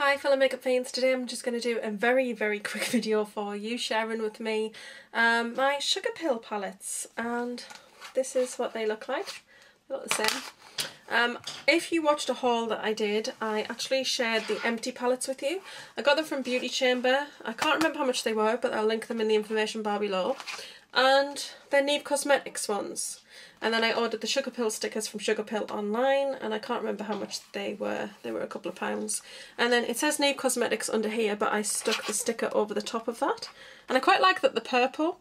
Hi fellow makeup fiends, today I'm just going to do a very quick video for you, sharing with me my Sugarpill palettes, and this is what they look like. They look the same. If you watched a haul that I did, I actually shared the empty palettes with you. I got them from Beauty Chamber. I can't remember how much they were, but I'll link them in the information bar below. And they're Neve Cosmetics ones. And then I ordered the Sugarpill stickers from Sugarpill online, and I can't remember how much they were. They were a couple of pounds. And then it says Neve Cosmetics under here, but I stuck the sticker over the top of that. And I quite like that the purple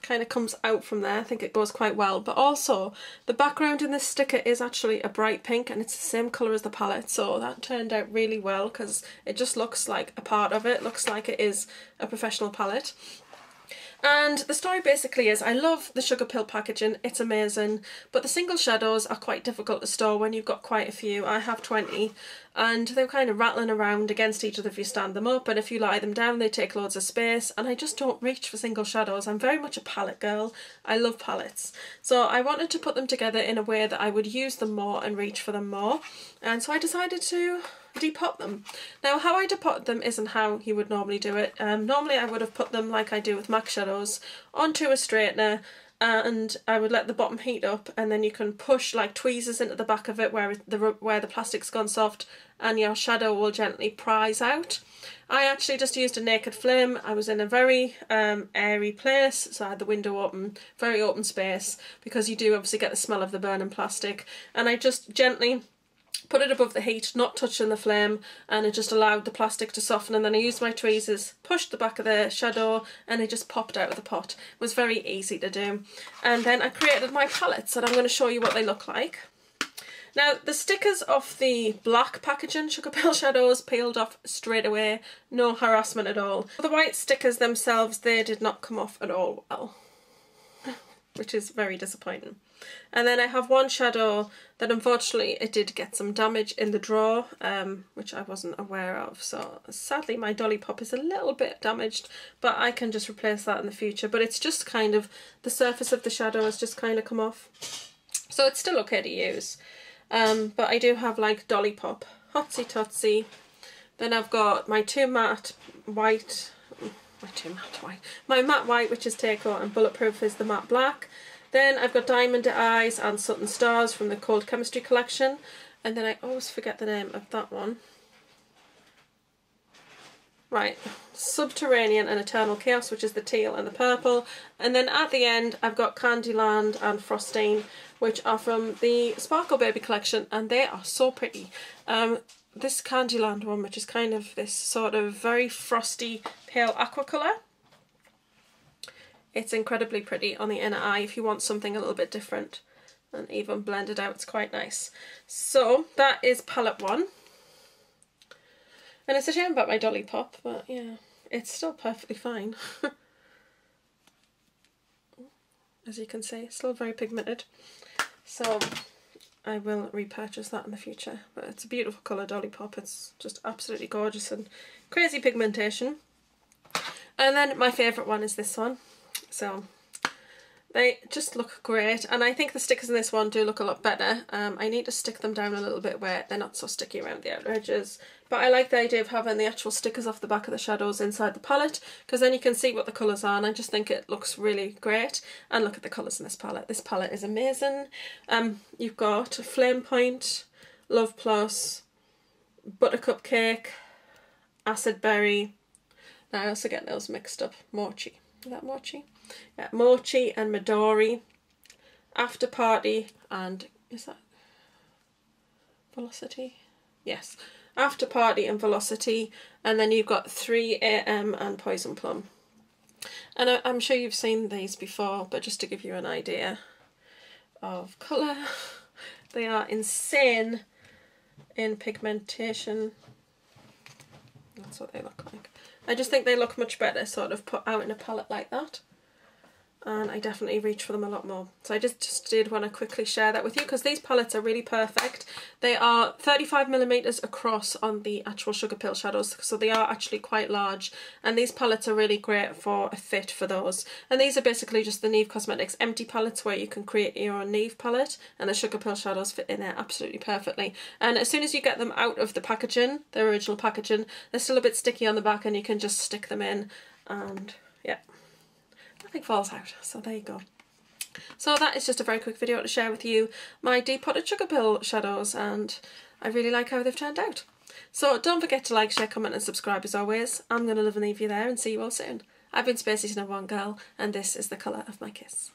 kind of comes out from there. I think it goes quite well. But also, the background in this sticker is actually a bright pink, and it's the same colour as the palette. So that turned out really well, because it just looks like a part of it. Looks like it is a professional palette. And the story basically is, I love the Sugarpill packaging, it's amazing, but the single shadows are quite difficult to store when you've got quite a few. I have 20, and they're kind of rattling around against each other if you stand them up, and if you lie them down they take loads of space, and I just don't reach for single shadows. I'm very much a palette girl. I love palettes. So I wanted to put them together in a way that I would use them more and reach for them more, and so I decided to depot them. Now, how I depot them isn't how you would normally do it. Normally I would have put them like I do with MAC shadows onto a straightener, and I would let the bottom heat up, and then you can push like tweezers into the back of it where the plastic's gone soft, and your shadow will gently prise out. I actually just used a naked flame. I was in a very airy place, so I had the window open, very open space, because you do obviously get the smell of the burning plastic, and I just gently put it above the heat, not touching the flame, and it just allowed the plastic to soften. And then I used my tweezers, pushed the back of the shadow, and it just popped out of the pot. It was very easy to do. And then I created my palettes, and I'm going to show you what they look like. Now, the stickers off the black packaging Sugarpill shadows peeled off straight away, no harassment at all. The white stickers themselves, they did not come off at all well, which is very disappointing. And then I have one shadow that unfortunately it did get some damage in the drawer, which I wasn't aware of. So sadly my Dolly Pop is a little bit damaged, but I can just replace that in the future. But it's just kind of, the surface of the shadow has just kind of come off. So it's still okay to use. But I do have like Dolly Pop, Hotsy Totsy. Then I've got my two matte white, my matte white, which is Takeo, and Bulletproof is the matte black. Then I've got Diamond Eyes and Sutton Stars from the Cold Chemistry collection. And then I always forget the name of that one. Right, Subterranean and Eternal Chaos, which is the teal and the purple. And then at the end I've got Candyland and Frostine, which are from the Sparkle Baby collection, and they are so pretty. This Candyland one, which is kind of this sort of very frosty pale aqua colour. It's incredibly pretty on the inner eye if you want something a little bit different, and even blended out, it's quite nice. So that is palette one. And it's a shame about my Dolly Pop, but yeah, it's still perfectly fine. As you can see, still very pigmented. So I will repurchase that in the future. But it's a beautiful colour, Dolly Pop. It's just absolutely gorgeous and crazy pigmentation. And then my favourite one is this one. So they just look great, and I think the stickers in this one do look a lot better. I need to stick them down a little bit where they're not so sticky around the outer edges, but I like the idea of having the actual stickers off the back of the shadows inside the palette, because then you can see what the colours are, and I just think it looks really great. And look at the colours in this palette. This palette is amazing. You've got Flame Point, Love Plus, Buttercup Cake, Acid Berry. Now I also get those mixed up. Mochi. Is that Mochi? Yeah, Mochi and Midori, After Party, and is that Velocity? Yes, After Party and Velocity, and then you've got 3 AM and Poison Plum. And I'm sure you've seen these before, but just to give you an idea of colour, they are insane in pigmentation. That's what they look like. I just think they look much better sort of put out in a palette like that. and I definitely reach for them a lot more. So I just did want to quickly share that with you because these palettes are really perfect. They are 35mm across on the actual Sugarpill shadows, so they are actually quite large, and these palettes are really great for a fit for those. And these are basically just the Neve Cosmetics empty palettes where you can create your own Neve palette, and the Sugarpill shadows fit in there absolutely perfectly. And as soon as you get them out of the packaging, the original packaging, they're still a bit sticky on the back, and you can just stick them in and yeah, nothing falls out. So there you go. So that is just a very quick video to share with you my depotted Sugarpill shadows, and I really like how they've turned out. So don't forget to like, share, comment and subscribe as always. I'm going to live and leave you there and see you all soon. I've been Spacey's #1 girl, and this is the colour of my kiss.